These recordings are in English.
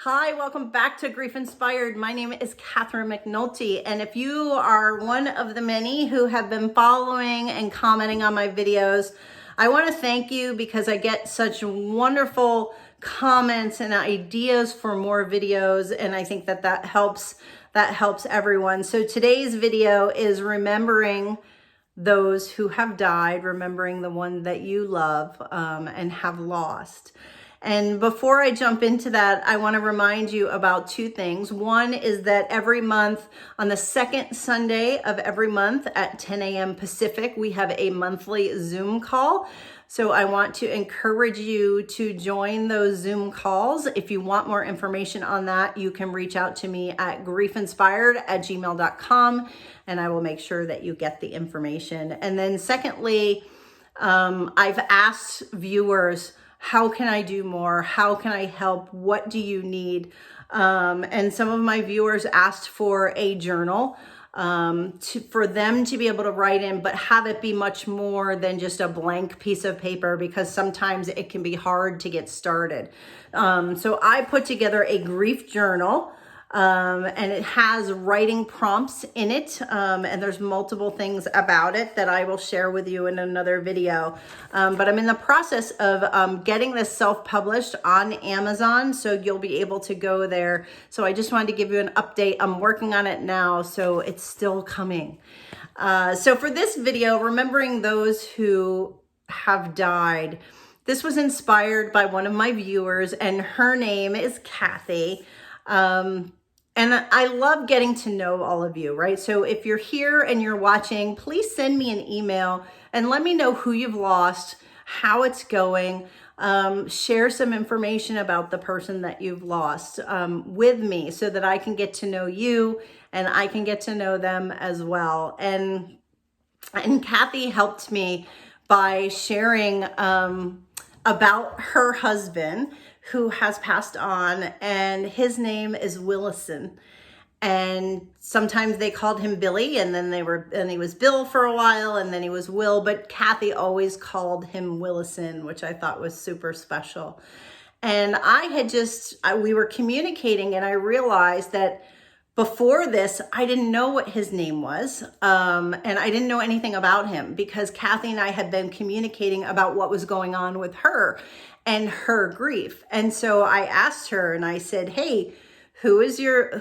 Hi, welcome back to Grief Inspired. My name is Cathy McNulty, and if you are one of the many who have been following and commenting on my videos, I want to thank you because I get such wonderful comments and ideas for more videos, and I think that helps everyone. So today's video is remembering those who have died, remembering the one that you love and have lost. And before I jump into that, I want to remind you about two things. One is that every month, on the second Sunday of every month at 10 a.m. Pacific, we have a monthly Zoom call. So I want to encourage you to join those Zoom calls. If you want more information on that, you can reach out to me at griefinspired@gmail.com, and I will make sure that you get the information. And then secondly, I've asked viewers, how can I do more? How can I help? What do you need? And some of my viewers asked for a journal for them to be able to write in, but have it be much more than just a blank piece of paper, because sometimes it can be hard to get started. So I put together a grief journal. And it has writing prompts in it, and there's multiple things about it that I will share with you in another video. But I'm in the process of getting this self-published on Amazon, so you'll be able to go there. So I just wanted to give you an update. I'm working on it now, so it's still coming. So for this video, remembering those who have died, this was inspired by one of my viewers, and her name is Cathy. And I love getting to know all of you, right? So if you're here and you're watching, please send me an email and let me know who you've lost, how it's going. Share some information about the person that you've lost with me so that I can get to know you and I can get to know them as well. And Cathy helped me by sharing about her husband, who has passed on, and his name is Willison. And sometimes they called him Billy, and then he was Bill for a while, and then he was Will, but Cathy always called him Willison, which I thought was super special. And we were communicating, and I realized that before this, I didn't know what his name was, and I didn't know anything about him because Cathy and I had been communicating about what was going on with her and her grief. And so I asked her and I said, hey, what is your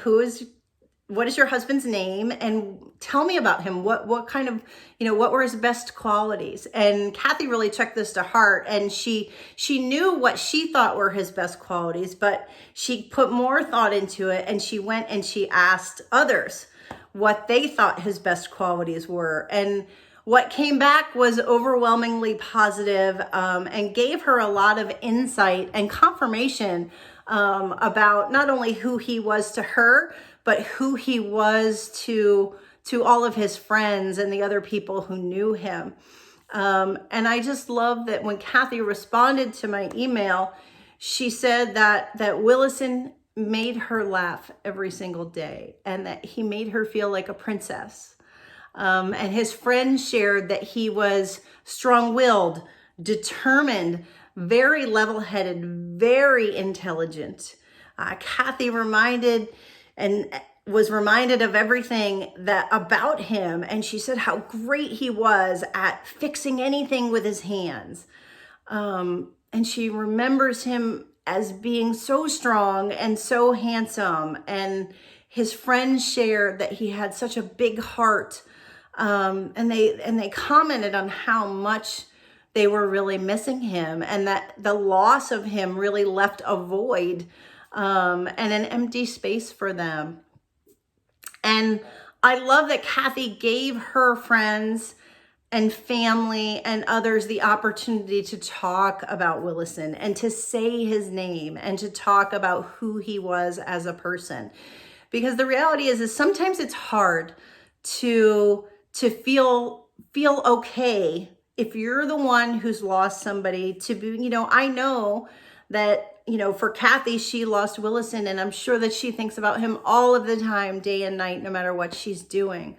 husband's name? And tell me about him. What kind of, what were his best qualities? And Cathy really took this to heart, and she knew what she thought were his best qualities, but she put more thought into it, and she went and she asked others what they thought his best qualities were. And what came back was overwhelmingly positive, and gave her a lot of insight and confirmation about not only who he was to her, but who he was to all of his friends and the other people who knew him. And I just love that when Cathy responded to my email, she said that Willison made her laugh every single day and that he made her feel like a princess. And his friends shared that he was strong-willed, determined, very level-headed, very intelligent. Cathy was reminded of everything about him, and she said how great he was at fixing anything with his hands. And she remembers him as being so strong and so handsome. And his friends shared that he had such a big heart. And they commented on how much they were really missing him, and that the loss of him really left a void and an empty space for them. And I love that Cathy gave her friends and family and others the opportunity to talk about Willison and to say his name and to talk about who he was as a person. Because the reality is sometimes it's hard to feel okay if you're the one who's lost somebody. To be, I know that, for Cathy, she lost Willison, and I'm sure that she thinks about him all of the time, day and night, no matter what she's doing.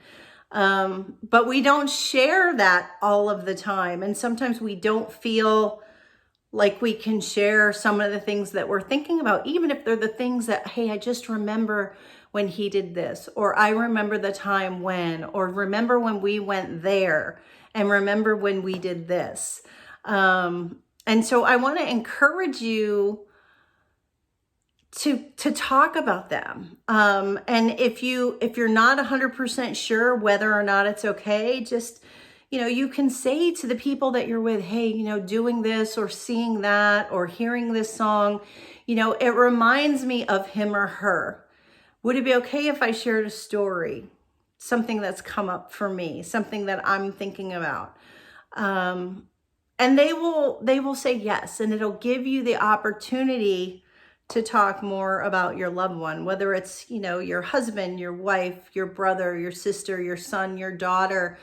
But we don't share that all of the time. And sometimes we don't feel Like we can share some of the things that we're thinking about, even if they're the things that, hey, I just remember when he did this, or I remember the time when, or remember when we went there, and remember when we did this. And so I want to encourage you to talk about them. And if you're not 100% sure whether or not it's okay, just, you can say to the people that you're with, hey, doing this or seeing that or hearing this song, it reminds me of him or her. Would it be okay if I shared a story, something that's come up for me, something that I'm thinking about? And they will say yes, and it'll give you the opportunity to talk more about your loved one, whether it's, your husband, your wife, your brother, your sister, your son, your daughter,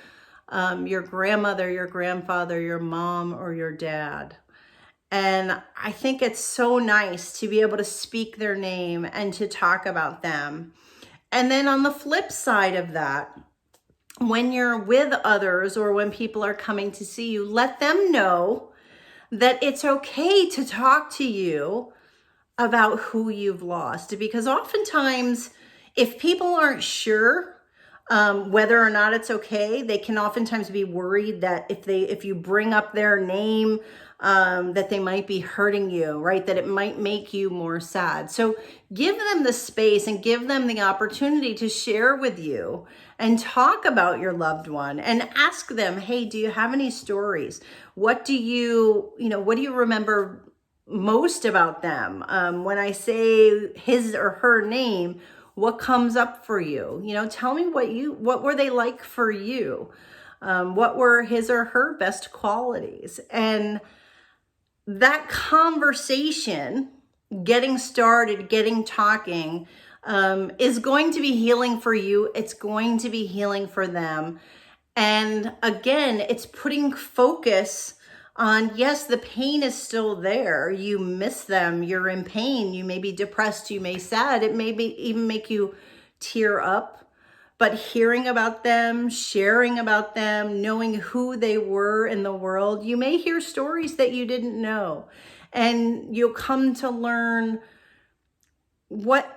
your grandmother, your grandfather, your mom, or your dad. And I think it's so nice to be able to speak their name and to talk about them. And then on the flip side of that, when you're with others or when people are coming to see you, let them know that it's okay to talk to you about who you've lost. Because oftentimes, if people aren't sure whether or not it's okay, they can oftentimes be worried that if you bring up their name, that they might be hurting you, right? That it might make you more sad. So give them the space and give them the opportunity to share with you and talk about your loved one, and ask them, hey, do you have any stories? What do you remember most about them? When I say his or her name, what comes up for you? Tell me what were they like for you? What were his or her best qualities? And that conversation, getting started, getting talking, is going to be healing for you. It's going to be healing for them. And again, it's putting focus on, yes, the pain is still there. You miss them. You're in pain. You may be depressed. You may be sad. It may even make you tear up. But hearing about them, sharing about them, knowing who they were in the world, you may hear stories that you didn't know. And you'll come to learn what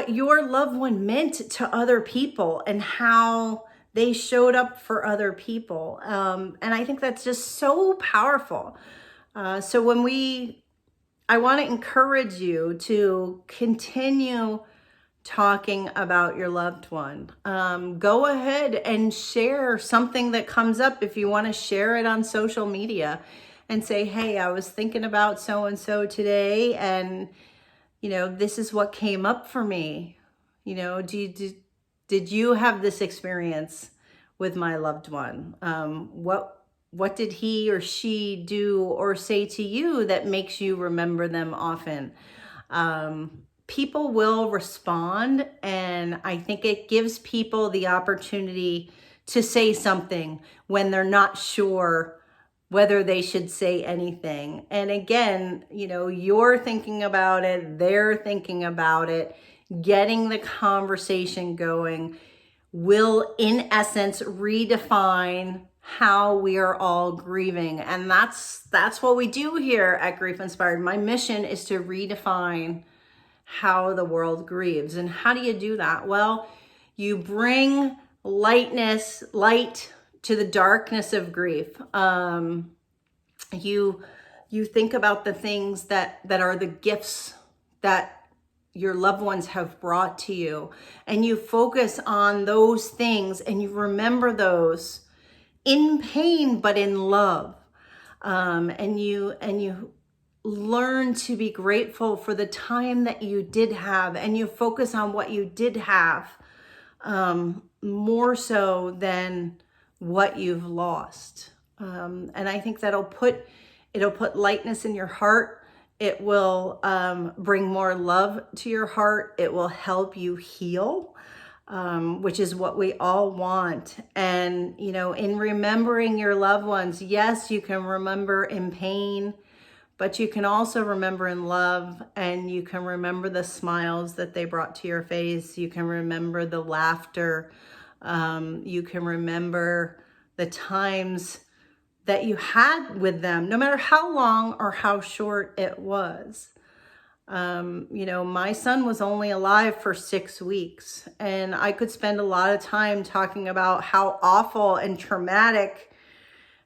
your loved one meant to other people and how they showed up for other people. And I think that's just so powerful. So I want to encourage you to continue talking about your loved one. Go ahead and share something that comes up. If you want to share it on social media and say, hey, I was thinking about so-and-so today, and this is what came up for me. Did you have this experience with my loved one? What did he or she do or say to you that makes you remember them often? People will respond, and I think it gives people the opportunity to say something when they're not sure whether they should say anything. And again, you're thinking about it, they're thinking about it. Getting the conversation going will, in essence, redefine how we are all grieving. And that's what we do here at Grief Inspired. My mission is to redefine how the world grieves. And how do you do that? Well, you bring light to the darkness of grief. You think about the things that are the gifts that your loved ones have brought to you, and you focus on those things, and you remember those in pain but in love. And you learn to be grateful for the time that you did have, and you focus on what you did have, more so than what you've lost. And I think it'll put lightness in your heart. It will bring more love to your heart. It will help you heal, which is what we all want. And, in remembering your loved ones, yes, you can remember in pain, but you can also remember in love, and you can remember the smiles that they brought to your face. You can remember the laughter. You can remember the times that you had with them, no matter how long or how short it was. You know, my son was only alive for 6 weeks, and I could spend a lot of time talking about how awful and traumatic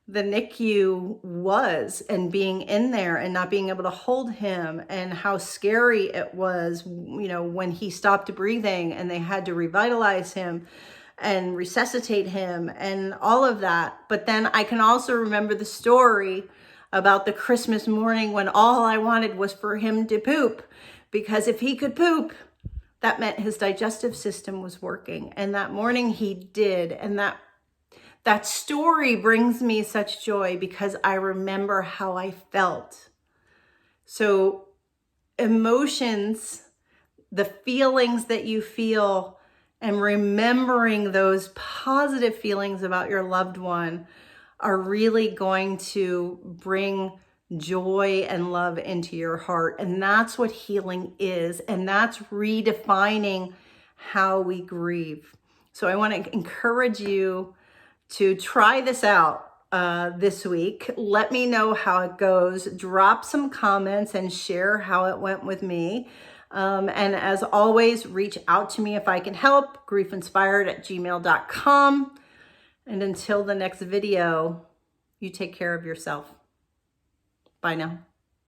the NICU was, and being in there and not being able to hold him, and how scary it was, you know, when he stopped breathing and they had to revitalize him and resuscitate him and all of that. But then I can also remember the story about the Christmas morning when all I wanted was for him to poop, because if he could poop, that meant his digestive system was working. And that morning he did. And that story brings me such joy because I remember how I felt. So emotions, the feelings that you feel, and remembering those positive feelings about your loved one are really going to bring joy and love into your heart. And that's what healing is. And that's redefining how we grieve. So I want to encourage you to try this out this week. Let me know how it goes. Drop some comments and share how it went with me. And as always, reach out to me if I can help, griefinspired@gmail.com. And until the next video, you take care of yourself. Bye now.